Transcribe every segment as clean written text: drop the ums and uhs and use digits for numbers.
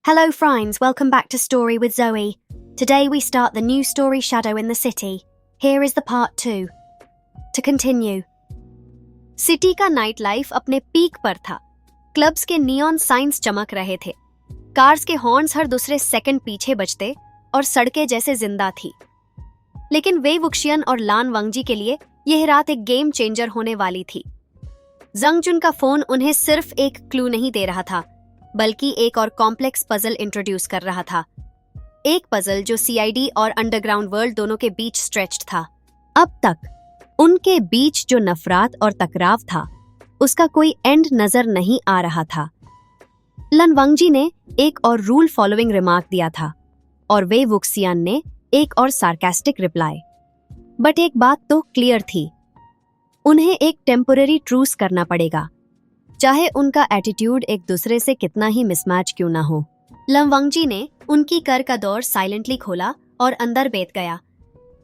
Hello friends, welcome back to Story with Zoe. Today we start the new story Shadow in the City. Here is the part 2. To continue. City का night life अपने peak पर था. Clubs के neon science चमक रहे थे. Cars के horns हर दूसरे सेकंड पीछे बजते और सड़कें जैसे जिंदा थी. लेकिन वे वुक्शियन और लान वंगजी के लिए यह रात एक गेम चेंजर होने वाली थी. जंगजुन का फोन उन्हें सिर्फ एक क्लू नहीं दे रहा था, बल्कि एक और कॉम्प्लेक्स पजल इंट्रोड्यूस कर रहा था. एक पजल जो सीआईडी और अंडरग्राउंड वर्ल्ड दोनों के बीच स्ट्रेच्ड था. अब तक उनके बीच जो नफरत और टकराव था, उसका कोई एंड नजर नहीं आ रहा था. लन वंगजी ने एक और रूल फॉलोइंग रिमार्क दिया था और वे वुक्सियान ने एक और सार्कास्टिक रिप्लाई. बट एक बात तो क्लियर थी, उन्हें एक टेम्पररी ट्रूस करना पड़ेगा, चाहे उनका एटीट्यूड एक दूसरे से कितना ही मिसमैच क्यों ना हो. लन वंगजी ने उनकी कर का दौर साइलेंटली खोला और अंदर बैठ गया,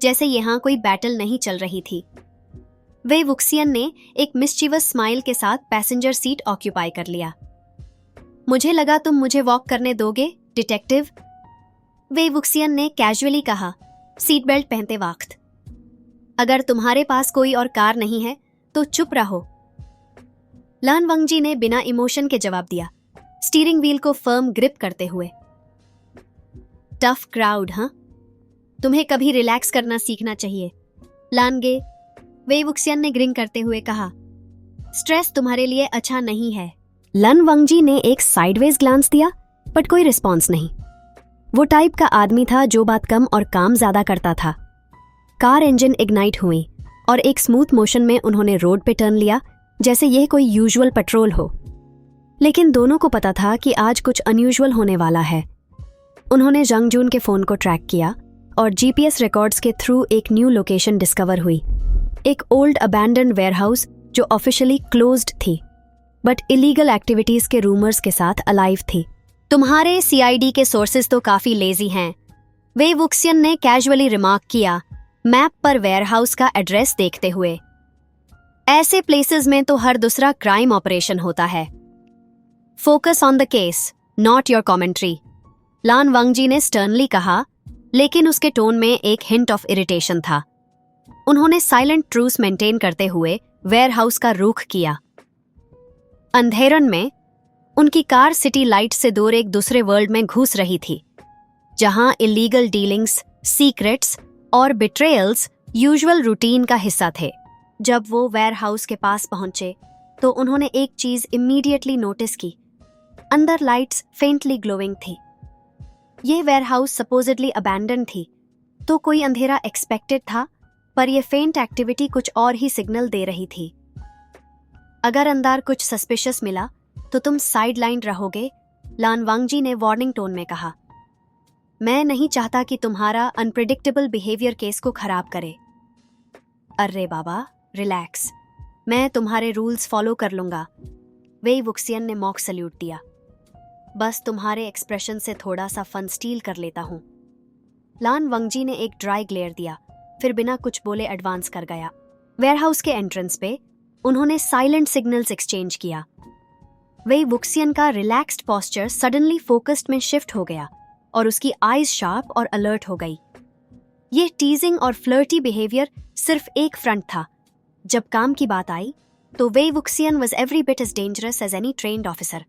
जैसे यहाँ कोई बैटल नहीं चल रही थी. वे वुक्सियन ने एक मिस्चीवस स्माइल के साथ पैसेंजर सीट ऑक्यूपाई कर लिया. मुझे लगा तुम मुझे वॉक करने दोगे, डिटेक्टिव, वे वुक्सियन ने कैजुअली कहा, सीट बेल्ट पहनते वक्त. अगर तुम्हारे पास कोई और कार नहीं है तो चुप रहो, लान वंगजी ने बिना इमोशन के जवाब दिया, स्टीयरिंग व्हील को फर्म ग्रिप करते हुए. टफ क्राउड, हाँ? तुम्हें कभी रिलैक्स करना सीखना चाहिए, लानगे, वे वुक्सियन ने ग्रिन करते हुए कहा. स्ट्रेस तुम्हारे लिए अच्छा नहीं है. लन वंगजी ने एक साइडवेज ग्लांस दिया, बट कोई रिस्पॉन्स नहीं. वो टाइप का आदमी था जो बात कम और काम ज्यादा करता था. कार इंजन इग्नाइट हुई और एक स्मूथ मोशन में उन्होंने रोड पे टर्न लिया, जैसे यह कोई यूजुअल पेट्रोल हो. लेकिन दोनों को पता था कि आज कुछ अनयूजुअल होने वाला है. उन्होंने जंगजून के फोन को ट्रैक किया और जीपीएस रिकॉर्ड्स के थ्रू एक न्यू लोकेशन डिस्कवर हुई. एक ओल्ड अबैंडन्ड वेयरहाउस जो ऑफिशियली क्लोज्ड थी, बट इलीगल एक्टिविटीज के रूमर्स के साथ अलाइव थी. तुम्हारे सीआईडी के सोर्सेज तो काफी लेजी हैं, वे वुक्सियन ने कैजुअली रिमार्क किया, मैप पर वेयरहाउस का एड्रेस देखते हुए. ऐसे प्लेसेस में तो हर दूसरा क्राइम ऑपरेशन होता है. Focus on the case, not your commentary, Lan Wangji ने स्टर्नली कहा, लेकिन उसके टोन में एक हिंट ऑफ इरिटेशन था. उन्होंने साइलेंट ट्रूस मेंटेन करते हुए वेयरहाउस का रुख किया. अंधेरन में उनकी कार सिटी लाइट से दूर एक दूसरे वर्ल्ड में घुस रही थी, जहां इलीगल डीलिंग्स, सीक्रेट्स और बिट्रेयल्स यूजुअल रूटीन का हिस्सा थे. जब वो वेयरहाउस के पास पहुंचे तो उन्होंने एक चीज इमीडिएटली नोटिस की. अंदर लाइट्स फेंटली ग्लोइंग थी. ये वेयरहाउस सपोजिडली अबैंडन थी, तो कोई अंधेरा एक्सपेक्टेड था, पर यह फेंट एक्टिविटी कुछ और ही सिग्नल दे रही थी. अगर अंदर कुछ सस्पिशियस मिला तो तुम साइडलाइन रहोगे, लान वंगजी ने वार्निंग टोन में कहा. मैं नहीं चाहता कि तुम्हारा अनप्रिडिक्टेबल बिहेवियर केस को खराब करे. अरे बाबा, रिलैक्स, मैं तुम्हारे रूल्स फॉलो कर लूंगा, वे वुक्सियन ने मॉक सल्यूट दिया. बस तुम्हारे एक्सप्रेशन से थोड़ा सा फन स्टील कर लेता हूं. लान वंगजी ने एक ड्राई ग्लेयर दिया, फिर बिना कुछ बोले एडवांस कर गया. वेयरहाउस के एंट्रेंस पे उन्होंने साइलेंट सिग्नल्स एक्सचेंज किया. वे वुक्सियन का रिलैक्स्ड पोस्चर सडनली फोकस्ड में शिफ्ट हो गया और उसकी आईज शार्प और अलर्ट हो गई. यह टीजिंग और फ्लर्टी बिहेवियर सिर्फ एक फ्रंट था. जब काम की बात आई तो Wei Wuxian was every bit as dangerous as any trained officer.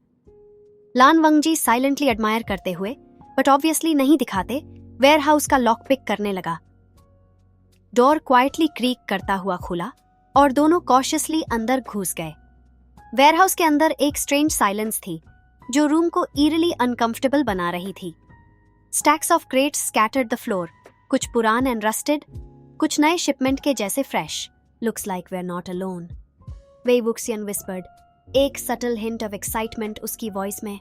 Lan Wangji silently admire करते हुए, बट ऑब्वियसली नहीं दिखाते, वेयरहाउस का लॉक पिक करने लगा. डोर क्वाइटली क्रीक करता हुआ खुला और दोनों कॉशियसली अंदर घुस गए. वेयरहाउस के अंदर एक स्ट्रेंज साइलेंस थी जो रूम को ईरली अनकंफर्टेबल बना रही थी. Stacks of crates scattered the floor, कुछ पुरान एंड रस्टेड, कुछ नए शिपमेंट के जैसे fresh. Looks like we are not alone, Wei Wuxian whispered, एक सटल हिंट ऑफ एक्साइटमेंट उसकी वॉइस में.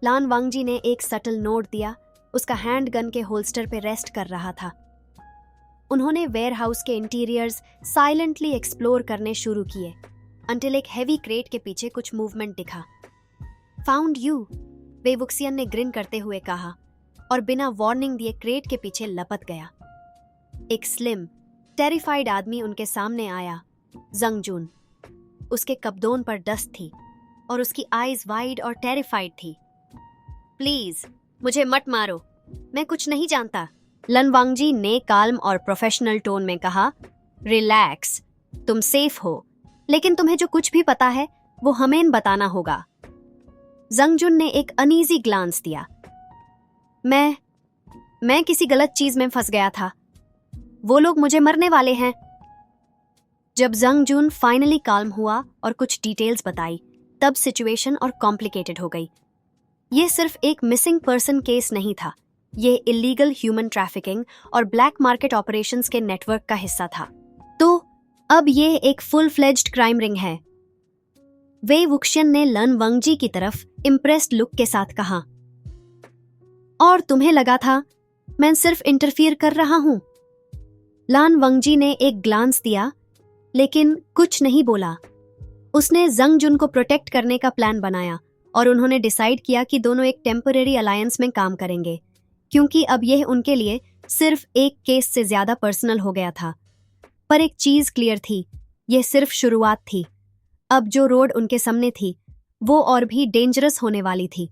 लान वंगजी ने एक सटल नोट दिया, उसका हैंड गन के होल्स्टर पे रेस्ट कर रहा था. उन्होंने वेयरहाउस के इंटीरियर्स साइलेंटली एक्सप्लोर करने शुरू किए, अंटिल एक हेवी क्रेट के पीछे कुछ मूवमेंट दिखा. फाउंड यू, वे वुक्सियन ने ग्रिन करते हुए कहा और बिना वार्निंग दिए क्रेट के पीछे लपक गया. एक स्लिम, टेरिफाइड आदमी उनके सामने आया, जंगजून. उसके कब्दोन पर डस्ट थी और उसकी आईज वाइड और टेरिफाइड थी. प्लीज मुझे मत मारो, मैं कुछ नहीं जानता। लन वांगजी ने काल्म और प्रोफेशनल टोन में कहा, रिलैक्स, तुम सेफ हो, लेकिन तुम्हें जो कुछ भी पता है वो हमें बताना होगा। जंगजुन ने एक अनईजी ग्लांस दिया। मैं किसी गलत चीज में फंस गया था, वो लोग मुझे मरने वाले हैं। जब जंगजुन फाइनली काल्म हुआ और कुछ डिटेल्स बताई, तब सिचुएशन और कॉम्प्लिकेटेड हो गई। ये सिर्फ एक मिसिंग पर्सन केस नहीं था, ये इलीगल ह्यूमन ट्रैफिकिंग और ब्लैक मार्केट ऑपरेशंस के नेटवर्क का हिस्सा था। तो अब ये एक फुल फ्लेज्ड क्राइम रिंग है। वे वुक्शियन ने लन वांगजी की तरफ इम्प्रेस्ड लुक के साथ कहा, और तुम्हें लगा था मैं सिर्फ इंटरफियर कर रहा हूं? लन वांगजी ने एक ग्लांस दिया, लेकिन कुछ नहीं बोला। उसने जंगजुन को प्रोटेक्ट करने का प्लान बनाया और उन्होंने डिसाइड किया कि दोनों एक टेम्पररी अलायंस में काम करेंगे, क्योंकि अब यह उनके लिए सिर्फ एक केस से ज्यादा पर्सनल हो गया था। पर एक चीज क्लियर थी, यह सिर्फ शुरुआत थी। अब जो रोड उनके सामने थी वो और भी डेंजरस होने वाली थी।